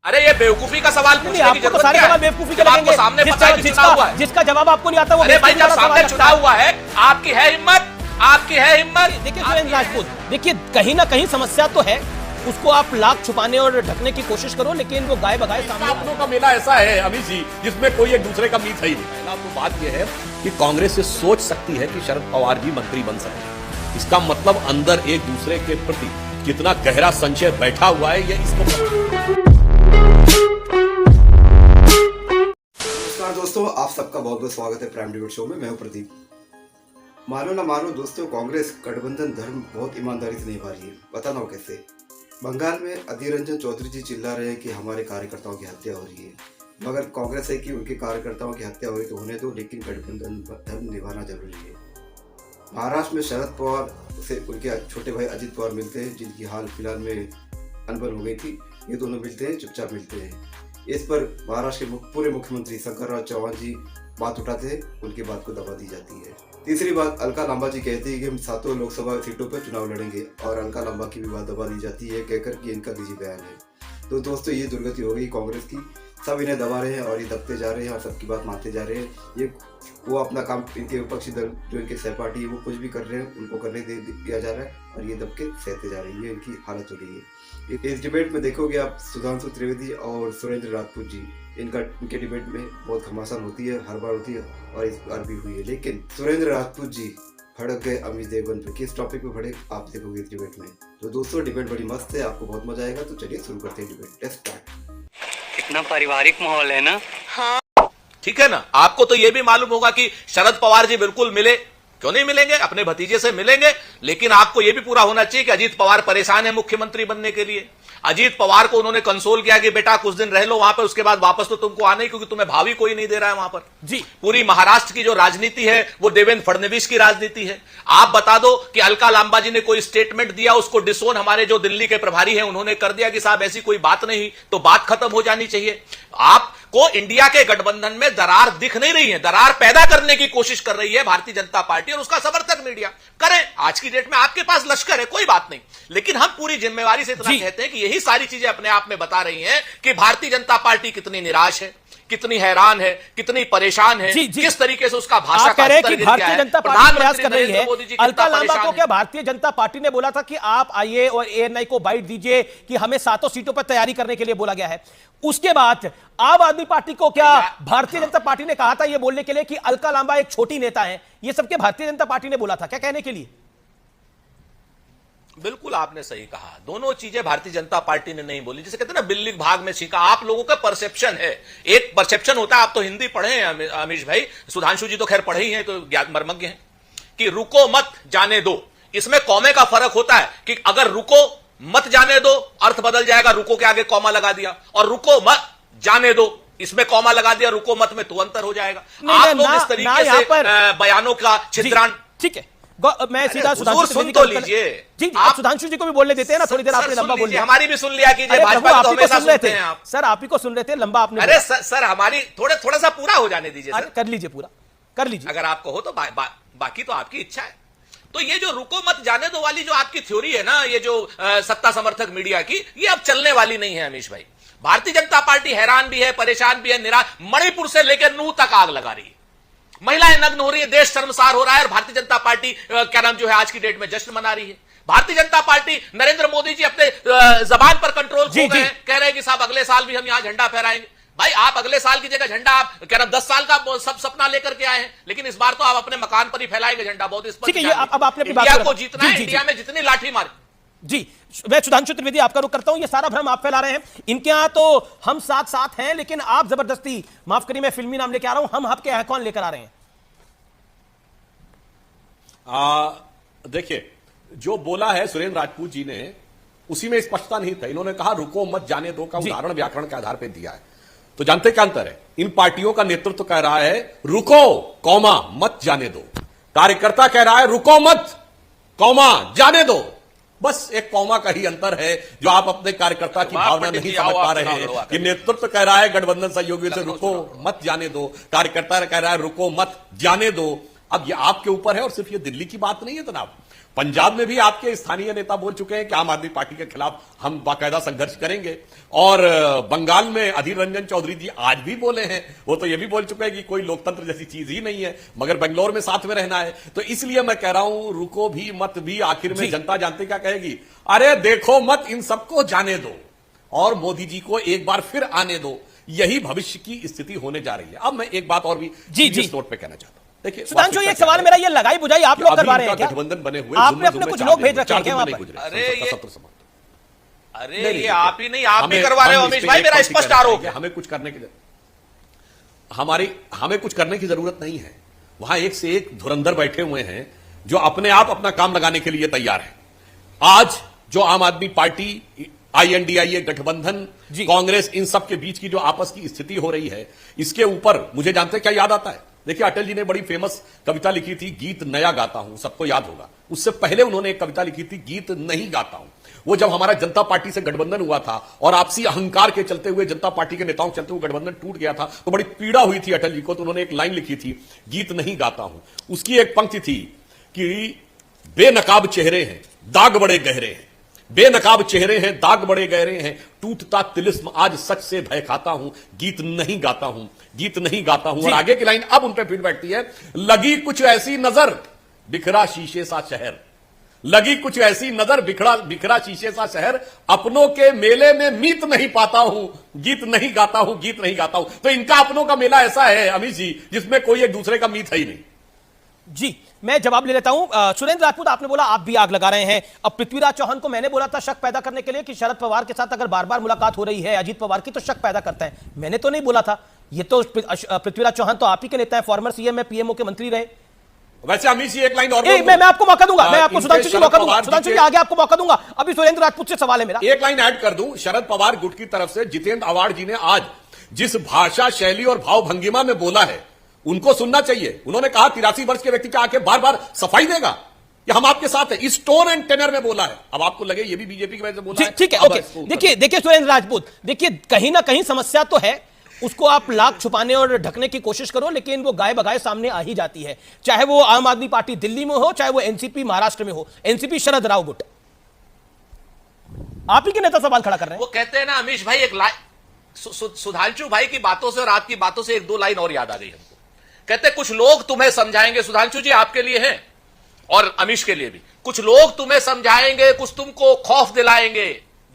अरे ये बेवकूफी का सवाल पूछने की आपको जरूरत तो सारे क्या सवाल है? बेवकूफी के जब आपको लगेंगे। सामने पता है कि चुनाव हुआ है, जिसका जवाब आपको नहीं आता वो अरे भाई जब बेवकूफी सामने वाला चुनाव सवाल हुआ है, आपकी है हिम्मत, आपकी है हिम्मत। देखिए सुरेंद्र राजपूत, देखिए कहीं ना कहीं समस्या तो है, उसको आप लाख छुपाने और ढकने की कोशिश करो, लेकिन वो गाय बगाए सामने। अपनों का मेला ऐसा है अमित जी जिसमें कोई एक दूसरे का मीत है ही नहीं। पहला तो बात यह है कि कांग्रेस ये सोच सकती है कि शरद पवार जी मंत्री बन सकते हैं। इसका मतलब अंदर एक दूसरे के प्रति कितना गहरा संशय बैठा हुआ है ये इसको। नमस्कार दोस्तों, आप सबका बहुत बहुत स्वागत है प्राइम डिबेट शो में। मैं हूं प्रदीप। मानो ना मानो दोस्तों, कांग्रेस गठबंधन धर्म बहुत ईमानदारी से निभा रही है। पता ना हो कैसे। बंगाल में अधीर रंजन चौधरी जी चिल्ला रहे हैं कि हमारे कार्यकर्ताओं की हत्या हो रही है, मगर कांग्रेस है कि उनके कार्यकर्ताओं की हत्या हो रही तो होने दो, लेकिन गठबंधन धर्म निभाना जरूरी है। महाराष्ट्र में शरद पवार से उनके छोटे भाई अजित पवार मिलते हैं, जिनकी हाल फिलहाल में अनबन हो गई थी। ये दोनों मिलते हैं, चुपचाप मिलते हैं। इस पर महाराष्ट्र के पूर्व मुख्यमंत्री शंकरराव चौहान जी बात उठाते हैं, उनकी बात को दबा दी जाती है। तीसरी बात, अलका लांबा जी कहती है कि हम 7 लोकसभा सीटों पर चुनाव लड़ेंगे, और अलका लांबा की भी बात दबा दी जाती है कहकर कि इनका निजी बयान है। तो दोस्तों, ये दुर्गति हो गई कांग्रेस की। सब इन्हें दबा रहे हैं और ये दबते जा रहे हैं और सबकी बात मानते जा रहे हैं। ये वो अपना काम, इनके विपक्षी दल जो इनके सहपाठी है वो कुछ भी कर रहे हैं, उनको करने दिया जा रहा है और ये दबके सहते जा रही है। इनकी हालत हो रही है। इस डिबेट में देखोगे आप, सुधांशु त्रिवेदी और सुरेंद्र राजपूत जी, इनके डिबेट में बहुत घमासान होती है, हर बार होती है और इस बार भी हुई है। लेकिन सुरेंद्र राजपूत जी भड़क गए अमित देवगन पे। किस टॉपिक पे भड़े आप देखोगे इस डिबेट में। तो दोस्तों, डिबेट बड़ी मस्त है, आपको बहुत मजा आएगा। तो चलिए शुरू करते हैं डिबेट। Let's start. कितना पारिवारिक माहौल है ना। ठीक है ना। आपको तो यह भी मालूम होगा कि शरद पवार जी बिल्कुल मिले, क्यों नहीं मिलेंगे, अपने भतीजे से मिलेंगे। लेकिन आपको यह भी पूरा होना चाहिए कि अजीत पवार परेशान है मुख्यमंत्री बनने के लिए। अजीत पवार को उन्होंने कंसोल किया कि बेटा कुछ दिन रह लो वहां पे, उसके बाद वापस तो तुमको आना ही, क्योंकि तुम्हें भावी कोई नहीं दे रहा है वहां पर। जी, पूरी महाराष्ट्र की जो राजनीति है वो देवेंद्र फडणवीस की राजनीति है। आप बता दो कि अलका लांबा जी ने कोई स्टेटमेंट दिया, उसको डिसोन हमारे जो दिल्ली के प्रभारी हैं उन्होंने कर दिया कि साहब ऐसी कोई बात नहीं, तो बात खत्म हो जानी चाहिए। आपको इंडिया के गठबंधन में दरार दिख नहीं रही है, दरार पैदा करने की कोशिश कर रही है भारतीय जनता पार्टी और उसका समर्थक मीडिया। करें, आज की डेट में आपके पास लश्कर है, कोई बात नहीं, लेकिन हम पूरी जिम्मेवारी से इतना कहते हैं कि यही सारी चीजें अपने आप में बता रही हैं कि भारतीय जनता पार्टी कितनी निराश है, कितनी हैरान है, कितनी परेशान है, किस तरीके से उसका भाषा का स्तर गिर गया है। भारतीय जनता पार्टी प्रयास कर रही है। अलका लांबा को क्या भारतीय जनता पार्टी ने बोला था कि आप आइए और एएनआई को बाइट दीजिए कि हमें 7 सीटों पर तैयारी करने के लिए बोला गया है। उसके बाद आम आदमी पार्टी को क्या भारतीय जनता पार्टी ने कहा था यह बोलने के लिए कि अलका लांबा एक छोटी नेता है? ये सबके भारतीय जनता पार्टी ने बोला था क्या कहने के लिए? बिल्कुल आपने सही कहा, दोनों चीजें भारतीय जनता पार्टी ने नहीं बोली। जैसे कहते हैं ना बिल्ली भाग में छिका, आप लोगों का परसेप्शन है, एक परसेप्शन होता है। आप तो हिंदी पढ़े हैं अमीश भाई, सुधांशु जी तो खैर पढ़े ही हैं, तो ज्ञान मर्मज्ञ हैं, कि रुको मत जाने दो। इसमें कौमे का फर्क होता है कि अगर रुको मत जाने दो अर्थ बदल जाएगा, रुको के आगे कौमा लगा दिया, और रुको मत जाने दो इसमें कौमा लगा दिया, रुको मत में तो अंतर हो जाएगा। आप लोग इस तरीके से बयानों का छिद्रान। ठीक है, मैं सीधा सुन तो लीजिए जी, आप सुधांशु जी को भी बोलने देते हैं ना, थोड़ी देर आपने लंबा बोल लिया। हमारी भी सुन लिया कीजिए, भाजपा तो हमेशा सुनते हैं आप। सर आप ही को सुन रहे थे, लंबा आपने। अरे सर हमारी थोड़ा सा पूरा हो जाने दीजिए सर। कर लीजिए, पूरा कर लीजिए अगर आपको हो तो, बाकी तो आपकी इच्छा है। तो ये जो रुको मत जाने दो वाली जो आपकी थ्योरी है ना, ये जो सत्ता समर्थक मीडिया की, ये अब चलने वाली नहीं है अमीश भाई। भारतीय जनता पार्टी हैरान भी है, परेशान भी है, निराश। मणिपुर से लेकर नूह तक आग लगा रही है, महिलाएं नग्न हो रही है, देश शर्मसार हो रहा है, और भारतीय जनता पार्टी क्या नाम जो है आज की डेट में जश्न मना रही है। भारतीय जनता पार्टी, नरेंद्र मोदी जी अपने जबान पर कंट्रोल खो गए हैं, कह रहे हैं कि साहब अगले साल भी हम यहां झंडा फहराएंगे। भाई आप अगले साल की जगह झंडा आप क्या नाम 10 साल का सब सपना लेकर के आए हैं, लेकिन इस बार तो आप अपने मकान पर ही फैलाएंगे झंडा। बहुत स्पष्ट, अब आपने इंडिया को जीतना है, इंडिया में जितनी लाठी मारे। जी, मैं सुधांशु त्रिवेदी आपका रुख करता हूं। ये सारा भ्रम आप फैला रहे हैं। इनके यहां तो हम साथ साथ हैं, लेकिन आप जबरदस्ती, माफ करिए मैं फिल्मी नाम लेके आ रहा हूं, हम आपके कौन लेकर आ रहे हैं? देखिए, जो बोला है सुरेंद्र राजपूत जी ने, उसी में स्पष्टता नहीं था। इन्होंने कहा रुको मत जाने दो का उदाहरण व्याकरण के आधार पर दिया है। तो जानते क्या अंतर है? इन पार्टियों का नेतृत्व कह रहा है रुको कौमा मत जाने दो, कार्यकर्ता कह रहा है रुको मत कौमा जाने दो। बस एक कौमा का ही अंतर है जो आप अपने कार्यकर्ता की भावना नहीं समझ पा रहे हैं कि नेतृत्व कह रहा है गठबंधन सहयोगियों से रुको मत जाने दो, कार्यकर्ता कह रहा है रुको मत जाने दो। अब ये आपके ऊपर है, और सिर्फ ये दिल्ली की बात नहीं है जनाब, पंजाब में भी आपके स्थानीय नेता बोल चुके हैं कि आम आदमी पार्टी के खिलाफ हम बाकायदा संघर्ष करेंगे। और बंगाल में अधीर रंजन चौधरी जी आज भी बोले हैं, वो तो ये भी बोल चुके हैं कि कोई लोकतंत्र जैसी चीज ही नहीं है, मगर बेंगलोर में साथ में रहना है। तो इसलिए मैं कह रहा हूं, रुको भी मत भी, आखिर में जनता जानते क्या कहेगी, अरे देखो मत, इन सबको जाने दो और मोदी जी को एक बार फिर आने दो। यही भविष्य की स्थिति होने जा रही है। अब मैं एक बात और भी सीरियस नोट पे कहना चाहता हूं। देखिए सुधांशु, एक सवाल मेरा ये लगाई बुझाई आप लोग करवा रहे हैं क्या? गठबंधन बने हुए आपने अपने कुछ लोग भेज रखे हैं क्या वहां पर? अरे ये आप ही नहीं, आप भी करवा रहे हो अमीश भाई, मेरा स्पष्ट आरोप है। हमें कुछ करने की जरूरत नहीं है। वहां एक से एक धुरंधर बैठे हुए हैं जो अपने आप अपना काम लगाने के लिए तैयार है। आज जो आम आदमी पार्टी, INDIA गठबंधन, कांग्रेस, इन सब के बीच की जो आपस की स्थिति हो रही है, इसके ऊपर मुझे जानते क्या याद आता है? देखिए, अटल जी ने बड़ी फेमस कविता लिखी थी, गीत नया गाता हूं, सबको याद होगा। उससे पहले उन्होंने एक कविता लिखी थी, गीत नहीं गाता हूं। वो जब हमारा जनता पार्टी से गठबंधन हुआ था और आपसी अहंकार के चलते हुए, जनता पार्टी के नेताओं के चलते हुए गठबंधन टूट गया था, तो बड़ी पीड़ा हुई थी अटल जी को। तो उन्होंने एक लाइन लिखी थी, गीत नहीं गाता हूं। उसकी एक पंक्ति थी कि बेनकाब चेहरे हैं, दाग बड़े गहरे हैं, बेनकाब चेहरे हैं, दाग बड़े गहरे हैं, टूटता तिलिस्म आज सच से भय खाता हूं, गीत नहीं गाता हूं, गीत नहीं गाता हूं। और आगे की लाइन अब उन पे फिर बैठती है, लगी कुछ ऐसी नजर बिखरा शीशे सा शहर, लगी कुछ ऐसी नजर बिखरा शीशे सा शहर, अपनों के मेले में मीत नहीं पाता हूं, गीत नहीं गाता हूं, गीत नहीं गाता हूं। तो इनका अपनों का मेला ऐसा है अमित जी, जिसमें कोई एक दूसरे का मीत है ही नहीं। जी, मैं जवाब ले लेता हूं। सुरेंद्र राजपूत, आपने बोला आप भी आग लगा रहे हैं। अब पृथ्वीराज चौहान को मैंने बोला था शक पैदा करने के लिए कि शरद पवार के साथ अगर बार बार मुलाकात हो रही है अजीत पवार की तो शक पैदा करता है। मैंने तो नहीं बोला था, ये तो पृथ्वीराज चौहान तो आप ही के नेता है, फॉर्मर CM है, PM के मंत्री रहे। वैसे अमित जी एक लाइन और मैं आपको मौका दूंगा, मैं आपको सुधांशु जी मौका दूंगा, सुधांशु जी आगे आपको मौका दूंगा। अभी सुरेंद्र राजपूत से सवाल है मेरा, एक लाइन ऐड कर दूं। शरद पवार गुट की तरफ से जितेंद्र आवाड़ जी ने आज जिस भाषा शैली और भाव भंगिमा में बोला है, उनको सुनना चाहिए। उन्होंने कहा 83 वर्ष के व्यक्ति का आके बार बार सफाई देगा कि हम आपके साथ है, इस टोन एंड टेनर में बोला है। अब आपको लगे ये भी बीजेपी की वजह से बोला है, ठीक है, ओके। देखिए सुरेंद्र राजपूत, देखिए कहीं ना कहीं समस्या तो है, उसको आप लाख छुपाने और ढकने की कोशिश करो, लेकिन वो गाय बगाए सामने आ ही जाती है। चाहे वो आम आदमी पार्टी दिल्ली में हो, चाहे वो एनसीपी महाराष्ट्र में हो, एनसीपी शरद राव गुट। आप ही के नेता सवाल खड़ा कर रहे हैं। वो कहते हैं ना अमीश भाई, एक लाइन सुधांशु भाई की बातों से और आपकी बातों से एक दो लाइन और याद आ गई हमको। कहते कुछ लोग तुम्हें समझाएंगे, सुधांशु जी आपके लिए हैं और अमीश के लिए भी, कुछ लोग तुम्हें समझाएंगे, कुछ तुमको खौफ दिलाएंगे,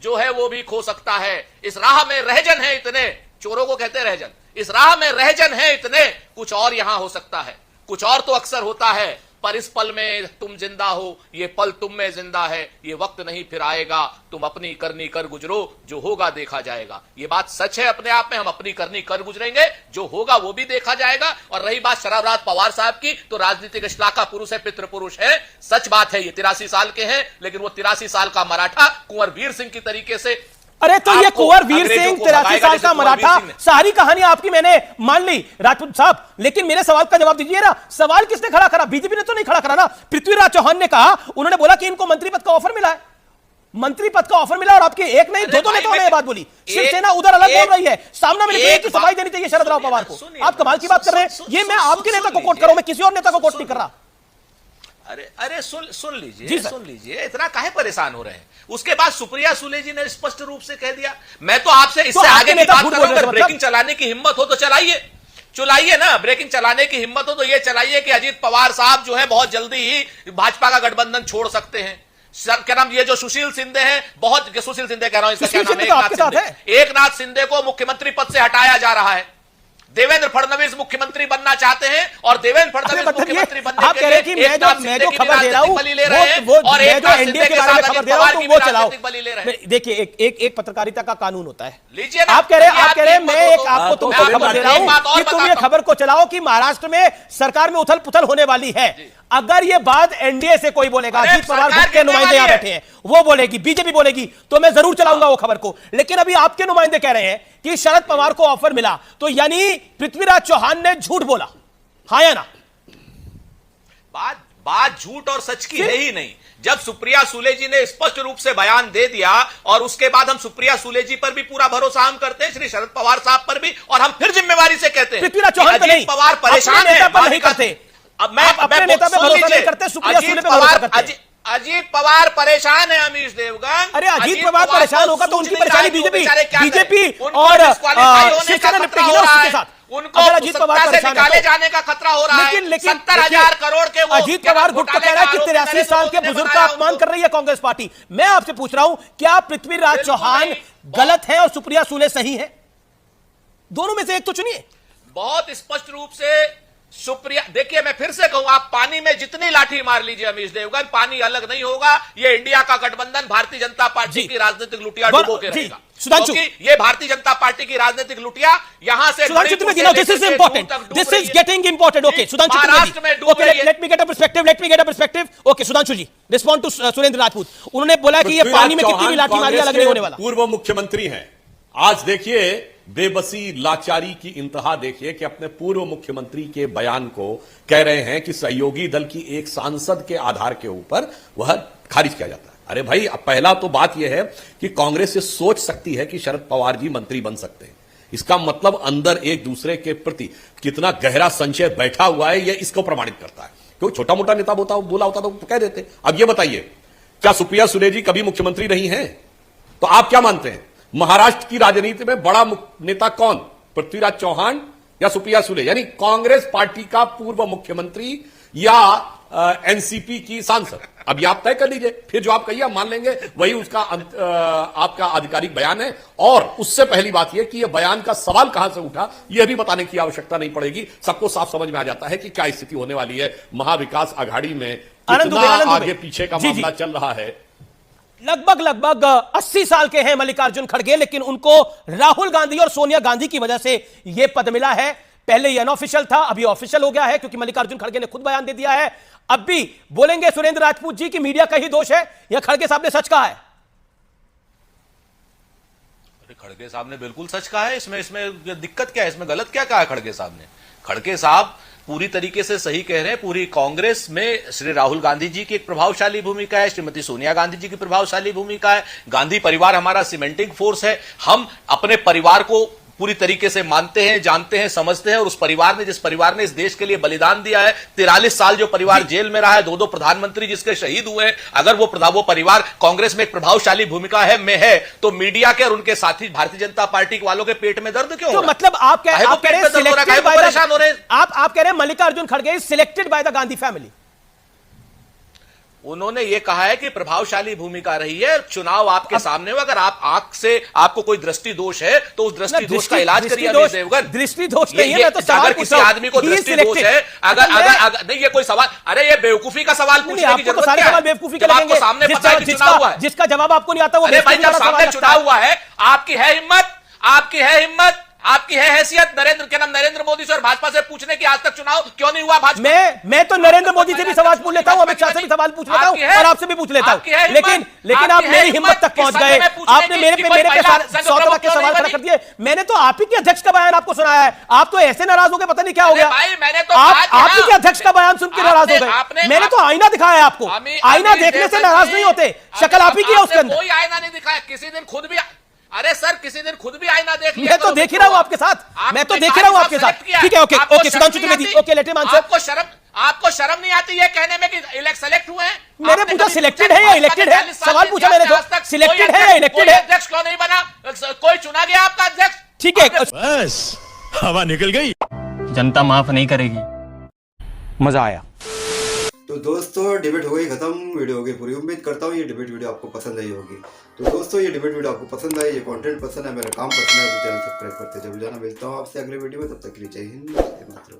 जो है वो भी खो सकता है। इस राह में रहजन है इतने, चोरों को कहते हैं रहजन, इस राह में रहजन है इतने, कुछ और यहां हो सकता है। कुछ और तो अक्सर होता है, पर इस पल में तुम जिंदा हो, ये पल तुम में जिंदा है, ये वक्त नहीं फिर आएगा, तुम अपनी करनी कर गुजरो, जो होगा देखा जाएगा। ये बात सच है अपने आप में, हम अपनी करनी कर गुजरेंगे, जो होगा वो भी देखा जाएगा। और रही बात शरद पवार साहब की, तो राजनीतिक इश्लाका पुरुष है, पितृ पुरुष है, सच बात है, ये 83 साल के हैं, लेकिन वो 83 साल का मराठा कुंवर वीर सिंह की तरीके से। अरे तो ये कुंवर वीर सिंह 83 साल का मराठा, सारी कहानी आपकी मैंने मान ली राजपूत साहब, लेकिन मेरे सवाल का जवाब दीजिए ना। सवाल किसने खड़ा करा? बीजेपी ने तो नहीं खड़ा करा ना। पृथ्वीराज चौहान ने कहा, उन्होंने बोला कि इनको मंत्री पद का ऑफर मिला है, मंत्री पद का ऑफर मिला, और आपके एक नहीं दो नेताओं ने यह बात बोली। शिवसेना उधर अलग बोल रही है, सामना मिलकर की सफाई देनी चाहिए शरद राव पवार को। आप कमाल की बात कर रहे हैं। ये मैं आपके नेता को कोट कर रहा हूं, मैं किसी और नेता को कोट नहीं कर रहा। अरे सुन लीजिए, इतना काहे परेशान हो रहे हैं? उसके बाद सुप्रिया सुले जी ने स्पष्ट रूप से कह दिया। मैं तो आपसे इससे आगे की बात कर रहा हूं, अगर ब्रेकिंग चलाने की हिम्मत हो तो चलाइए ना, ब्रेकिंग चलाने की हिम्मत हो तो ये चलाइए कि अजीत पवार साहब जो है बहुत जल्दी ही भाजपा का गठबंधन छोड़ सकते हैं। सर क्या नाम, ये जो सुशील शिंदे हैं, बहुत सुशील शिंदे कह रहा हूं, इसका क्या नाम है, एकनाथ शिंदे को मुख्यमंत्री पद से हटाया जा रहा है। देवेंद्र फडणवीस मुख्यमंत्री बनना चाहते हैं और देवेंद्र फडणवीस मुख्यमंत्री बनने के लिए मैं जो खबर दे रहा हूं और एक जो एनडीए के बारे में खबर दे रहा हूं वो चलाओ। देखिए एक पत्रकारिता का कानून होता है। लीजिए, आप कह रहे हैं मैं एक आपको तुमको खबर दे रहा हूं कि तुम ये खबर को चलाओ कि महाराष्ट्र में सरकार में उथल पुथल होने वाली है। अगर ये बात एनडीए से कोई बोलेगा, अजीत पवार गुट के नुमाइंदे यहां बैठे हैं, वो बोलेगी, बीजेपी बोलेगी, तो मैं जरूर चलाऊंगा वो खबर को। लेकिन अभी आपके नुमाइंदे कह रहे हैं कि शरद पवार को ऑफर मिला, तो यानी पृथ्वीराज चौहान ने झूठ बोला, हाँ या ना? बात झूठ और सच की है ही नहीं। जब सुप्रिया सुले जी ने स्पष्ट रूप से बयान दे दिया, और उसके बाद हम सुप्रिया सुले जी पर भी पूरा भरोसा हम करते हैं, श्री शरद पवार साहब पर भी, और हम फिर जिम्मेवारी से कहते हैं पृथ्वीराज चौहान अजीत पवार परेशान है, नहीं करते। अब मैं अपने नेता पे भरोसा नहीं करते, सुप्रिया सुले पे भरोसा करते हैं। अजीत पवार परेशान है अमीश देवगन। अरे अजीत पवार परेशान होगा तो उनकी परेशानी बीजेपी और शिवसेना निपटेगी ना उसके साथ। उनको अजीत पवार से निकाले जाने का खतरा हो रहा है। 70,000 करोड़ के वो अजीत पवार गुट को कह रहा है कि 83 साल के बुजुर्ग का अपमान कर रही है कांग्रेस पार्टी। मैं आपसे पूछ रहा हूं, क्या पृथ्वीराज चौहान गलत है और सुप्रिया सुले सही है? दोनों में से एक तो चुनिए। बहुत स्पष्ट रूप से सुप्रिया, देखिए मैं फिर से कहूं, आप पानी में जितनी लाठी मार लीजिए अमीश देवगन, पानी अलग नहीं होगा। ये इंडिया का गठबंधन भारतीय जनता पार्टी की राजनीतिक लुटिया डुबो के रहेगा। सुधांशु, क्योंकि ये भारतीय जनता पार्टी की राजनीतिक लुटिया यहां से this is important, this is getting important. Okay Sudhanshu, let me get a perspective. Okay Sudhanshu ji, respond to Surendra Rajput. उन्होंने बोला कि ये पानी में कितनी भी लाठी मारी अलग नहीं होने वाला। पूर्व मुख्यमंत्री हैं। आज देखिए बेबसी लाचारी की इंतहा देखिए कि अपने पूर्व मुख्यमंत्री के बयान को कह रहे हैं कि सहयोगी दल की एक सांसद के आधार के ऊपर वह खारिज किया जाता है। अरे भाई, अब पहला तो बात यह है कि कांग्रेस ये सोच सकती है कि शरद पवार जी मंत्री बन सकते हैं। इसका मतलब अंदर एक दूसरे के प्रति कितना गहरा संशय बैठा हुआ है, यह इसको प्रमाणित करता है। क्योंकि छोटा मोटा नेता बोला होता तो कह देते। अब यह बताइए, क्या सुप्रिया सुले जी कभी मुख्यमंत्री रही हैं? तो आप क्या मानते हैं, महाराष्ट्र की राजनीति में बड़ा नेता कौन, पृथ्वीराज चौहान या सुप्रिया सुले, यानी कांग्रेस पार्टी का पूर्व मुख्यमंत्री या एनसीपी की सांसद? अब ये आप तय कर लीजिए, फिर जो आप कहिए हम मान लेंगे, वही उसका आपका आधिकारिक बयान है। और उससे पहली बात यह कि यह बयान का सवाल कहां से उठा, यह भी बताने की आवश्यकता नहीं पड़ेगी। सबको साफ समझ में आ जाता है कि क्या स्थिति होने वाली है। महाविकास आघाड़ी में कितना आगे पीछे का मामला चल रहा है। लगभग 80 साल के हैं मल्लिकार्जुन खड़गे, लेकिन उनको राहुल गांधी और सोनिया गांधी की वजह से यह पद मिला है। पहले ये अनऑफिशियल था, अभी ऑफिशियल हो गया है क्योंकि मल्लिकार्जुन खड़गे ने खुद बयान दे दिया है। अब भी बोलेंगे सुरेंद्र राजपूत जी कि मीडिया का ही दोष है या खड़गे साहब ने सच कहा है? अरे खड़गे साहब ने बिल्कुल सच कहा है। इसमें दिक्कत क्या है, इसमें गलत क्या कहा है खड़गे साहब ने? खड़गे साहब पूरी तरीके से सही कह रहे हैं। पूरी कांग्रेस में श्री राहुल गांधी जी की एक प्रभावशाली भूमिका है, श्रीमती सोनिया गांधी जी की प्रभावशाली भूमिका है। गांधी परिवार हमारा सीमेंटिंग फोर्स है। हम अपने परिवार को पूरी तरीके से मानते हैं, जानते हैं, समझते हैं। और उस परिवार ने, जिस परिवार ने इस देश के लिए बलिदान दिया है, 43 साल जो परिवार जेल में रहा है, 2 प्रधानमंत्री जिसके शहीद हुए हैं, अगर वो परिवार कांग्रेस में एक प्रभावशाली भूमिका है तो मीडिया के और उनके साथी भारतीय जनता पार्टी वालों के पेट में दर्द क्यों? तो मतलब आप कह रहे हैं मल्लिकार्जुन खड़गे is selected by the Gandhi family. उन्होंने ये कहा है कि प्रभावशाली भूमिका रही है। चुनाव आपके सामने हो, अगर आप आंख से आपको कोई दृष्टि दोष है तो उस दृष्टि दोष का इलाज करिए। दृष्टि दोष नहीं है, मैं तो अगर किसी आदमी को दृष्टि दोष है, अगर नहीं, ये कोई सवाल, अरे ये बेवकूफी का सवाल पूछने की जरूरत क्या है? बेवकूफी के लगेंगे, सामने पता है कि चुनाव हुआ है, जिसका जवाब आपको नहीं आता वो। अरे भाई, जब सामने चुनाव हुआ है, आपकी है हिम्मत, आपकी है हैसियत नरेंद्र मोदी से और भाजपा से पूछने की आज तक चुनाव क्यों नहीं हुआ? भाजपा मैं तो नरेंद्र मोदी से भी सवाल पूछ लेता हूं, अमित शाह से भी सवाल पूछ लेता हूं और आपसे भी पूछ लेता हूं, लेकिन आप मेरी हिम्मत तक पहुंच गए। आपने मेरे पे 100 तरह के सवाल खड़ा कर दिए। मैंने तो आप ही के अध्यक्ष का बयान आपको सुनाया है, आप तो ऐसे नाराज हो गए, पता नहीं क्या हो गया। आप ही के अध्यक्ष का बयान सुन के नाराज हो गए। मैंने तो आईना दिखाया आपको, आईना देखने से नाराज नहीं होते, शक्ल आप ही की है उसके अंदर। कोई आईना नहीं दिखाया, किसी दिन खुद भी, अरे सर किसी दिन खुद भी आईना देख लिया। मैं तो देख ही रहा हूं आपके साथ, मैं तो देख ही रहा हूं आपके साथ। ठीक है, okay Sudhanshu Trivedi, okay let him answer. आपको शर्म नहीं आती है कहने में कि सेलेक्ट हुए हैं? मैंने पूछा सिलेक्टेड है या इलेक्टेड है, सवाल पूछा मैंने तो, सिलेक्टेड है या इलेक्टेड है? अध्यक्ष क्यों नहीं बना? कोई चुना गया आपका अध्यक्ष? ठीक है, बस हवा निकल गई। जनता माफ नहीं करेगी। मजा आया। तो दोस्तों डिबेट हो गई खत्म, वीडियो हो गई पूरी। उम्मीद करता हूँ ये डिबेट वीडियो आपको पसंद आई होगी। तो दोस्तों ये डिबेट वीडियो आपको पसंद आई, ये कंटेंट पसंद है, मेरा काम पसंद है तो चैनल सब्सक्राइब करते जरूर जाना। मिलता हूँ आपसे अगले वीडियो में, तब तक के लिए जय हिंद, जय मातरम।